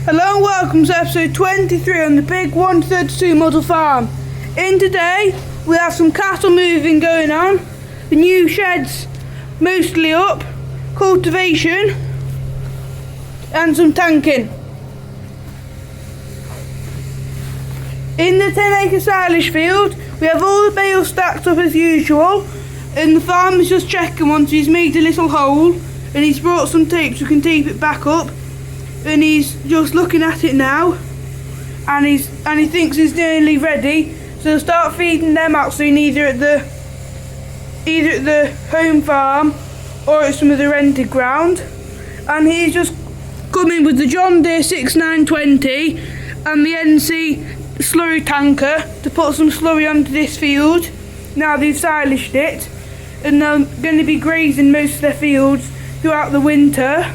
Hello and welcome to episode 23 on the big 132 model farm. In today we have some cattle moving going on, the new sheds mostly up, cultivation and some tanking. In the 10-acre silage field we have all the bales stacked up as usual, and the farmer's just checking once he's made a little hole and he's brought some tape so we can tape it back up. And he's just looking at it now, and he thinks it's nearly ready, so he'll start feeding them out soon, either at the home farm or at some of the rented ground. And he's just coming with the John Deere 6920 and the NC slurry tanker to put some slurry onto this field. Now they've silaged it, and they're going to be grazing most of their fields throughout the winter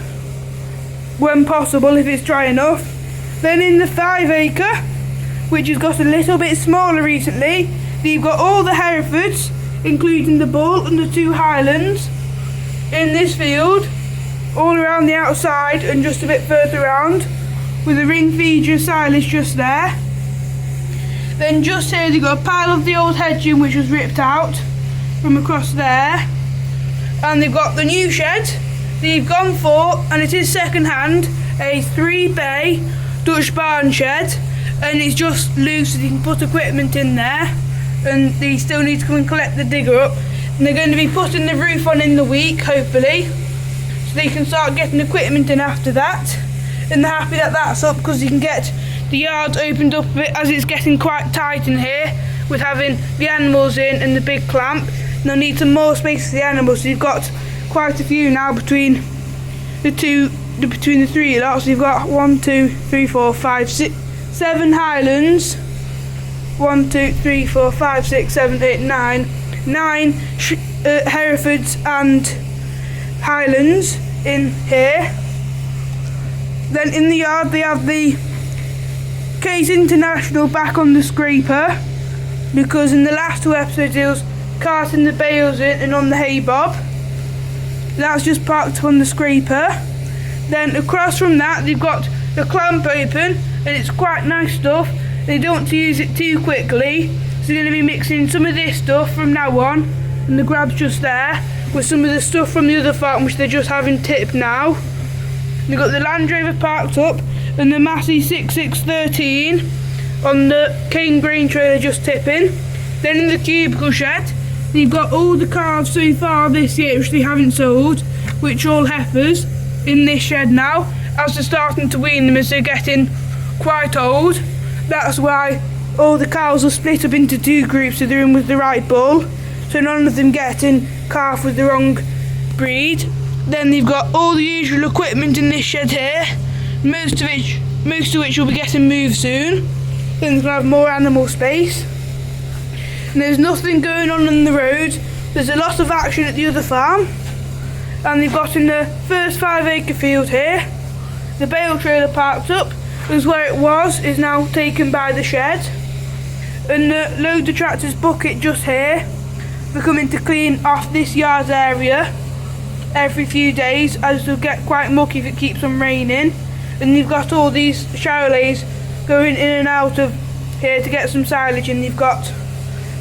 when possible, if it's dry enough. Then in the 5-acre, which has got a little bit smaller recently, you've got all the Herefords, including the Bull and the 2 Highlands, in this field, all around the outside and just a bit further around, with a ring feeder silage just there. Then just here they've got a pile of the old hedging which was ripped out from across there, and they've got the new shed they've gone for, and it is second hand, a 3-bay Dutch barn shed, and it's just loose so you can put equipment in there, and they still need to come and collect the digger up, and they're going to be putting the roof on in the week, hopefully, so they can start getting equipment in after that. And they're happy that that's up because you can get the yard opened up a bit, as it's getting quite tight in here with having the animals in and the big clamp, and they'll need some more space for the animals, so you've got quite a few now between the three lots. You've got 1, 2, 3, 4, 5, 6, 7 Highlands, 1, 2, 3, 4, 5, 6, 7, 8, 9 Herefords and Highlands in here. Then in the yard they have the Case International back on the scraper, because in the last 2 episodes it was carting the bales in and on the hay bob. That's just parked on the scraper. Then across from that they've got the clamp open, and it's quite nice stuff. They don't want to use it too quickly, so they're going to be mixing some of this stuff from now on, and the grab's just there, with some of the stuff from the other farm which they're just having tipped now. They've got the Land Rover parked up and the Massey 6613 on the cane grain trailer just tipping. Then in the cubicle shed they've got all the calves so far this year which they haven't sold, which are all heifers, in this shed now, as they're starting to wean them as they're getting quite old. That's why all the cows are split up into 2 groups, so they're in with the right bull, so none of them getting calf with the wrong breed. Then they've got all the usual equipment in this shed here, most of which will be getting moved soon. Then they're going to have more animal space. And there's nothing going on the road. There's a lot of action at the other farm. And they've got in the first 5-acre field here, the bale trailer parked up, because where it was is now taken by the shed. And the loader tractor's bucket just here. They're coming to clean off this yard area every few days, as they'll get quite mucky if it keeps on raining. And you've got all these Charolais going in and out of here to get some silage, and you've got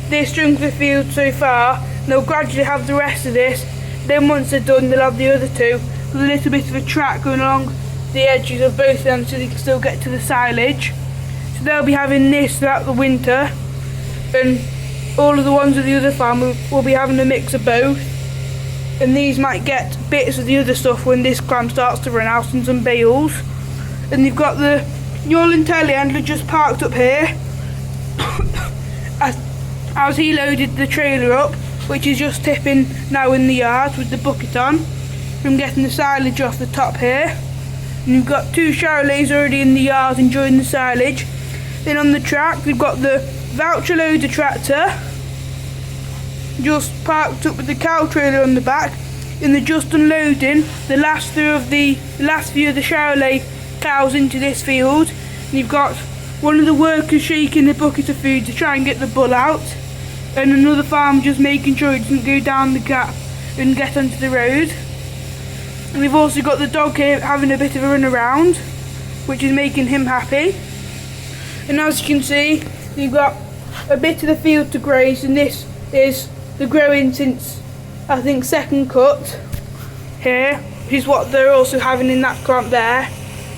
this chunk of the field so far, and they'll gradually have the rest of this. Then once they're done they'll have the other 2 with a little bit of a track going along the edges of both of them so they can still get to the silage. So they'll be having this throughout the winter, and all of the ones at the other farm will be having a mix of both. And these might get bits of the other stuff when this clamp starts to run out, and some bales. And you've got the Newland telehandler just parked up here as he loaded the trailer up, which is just tipping now in the yard with the bucket on from getting the silage off the top here. And you've got 2 Charolais already in the yard enjoying the silage. Then on the track we've got the voucher loader tractor just parked up with the cow trailer on the back, and they're just unloading the last few of the Charolais cows into this field. And you've got one of the workers shaking the bucket of food to try and get the bull out, and another farmer just making sure it doesn't go down the gap and get onto the road. And we've also got the dog here having a bit of a run around. which is making him happy. And as you can see, you've got a bit of the field to graze, and this is the growing since I think second cut here, which is what they're also having in that crop there.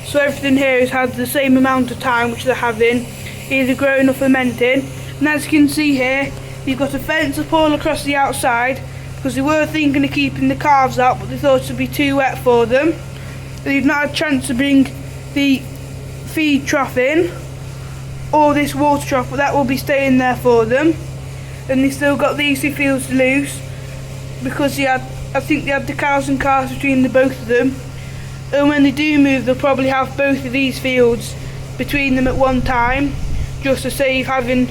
So everything here has had the same amount of time which they're having, either growing or fermenting. And as you can see here, you've got a fence up all across the outside, because they were thinking of keeping the calves out, but they thought it would be too wet for them. They've not had a chance to bring the feed trough in, or this water trough, but that will be staying there for them. And they still got these two fields loose, because I think they had the cows and calves between the both of them. And when they do move, they'll probably have both of these fields between them at one time, just to save having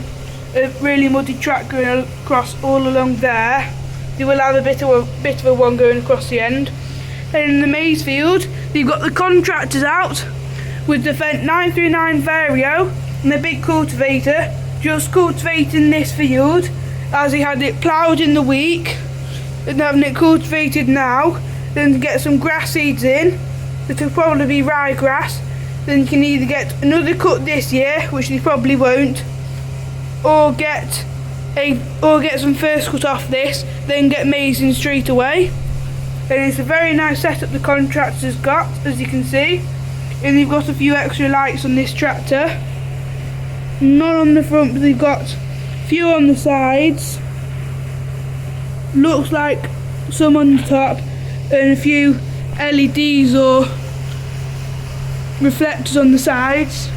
a really muddy track going across all along there. They will have a bit of a one going across the end. Then in the maize field, they've got the contractors out with the Fendt 939 Vario and the big cultivator, just cultivating this field, as he had it ploughed in the week and having it cultivated now. Then to get some grass seeds in, that will probably be ryegrass. Then you can either get another cut this year, which they probably won't, or get some first cut off this, then get maize in straight away. And it's a very nice setup the contractor's got, as you can see. And they've got a few extra lights on this tractor. None on the front, but they've got a few on the sides. Looks like some on the top, and a few LEDs or reflectors on the sides.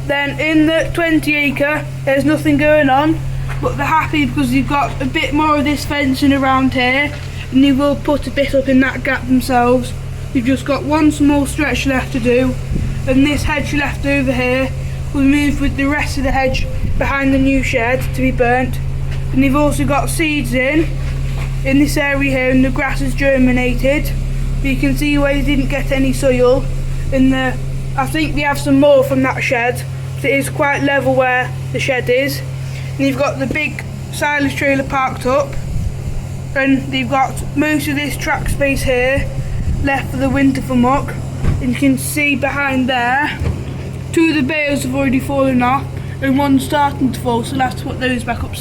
Then in the 20 acre, there's nothing going on, but they're happy because you've got a bit more of this fencing around here, and they will put a bit up in that gap themselves. You've just got one small stretch left to do, and this hedge left over here will move with the rest of the hedge behind the new shed to be burnt. And they've also got seeds in this area here, and the grass has germinated. You can see where they didn't get any soil, and I think they have some more from that shed. It is quite level where the shed is. And you've got the big silage trailer parked up, and they've got most of this track space here left for the winter for muck. And you can see behind there, two of the bales have already fallen off and one's starting to fall, so we'll have to put those back up.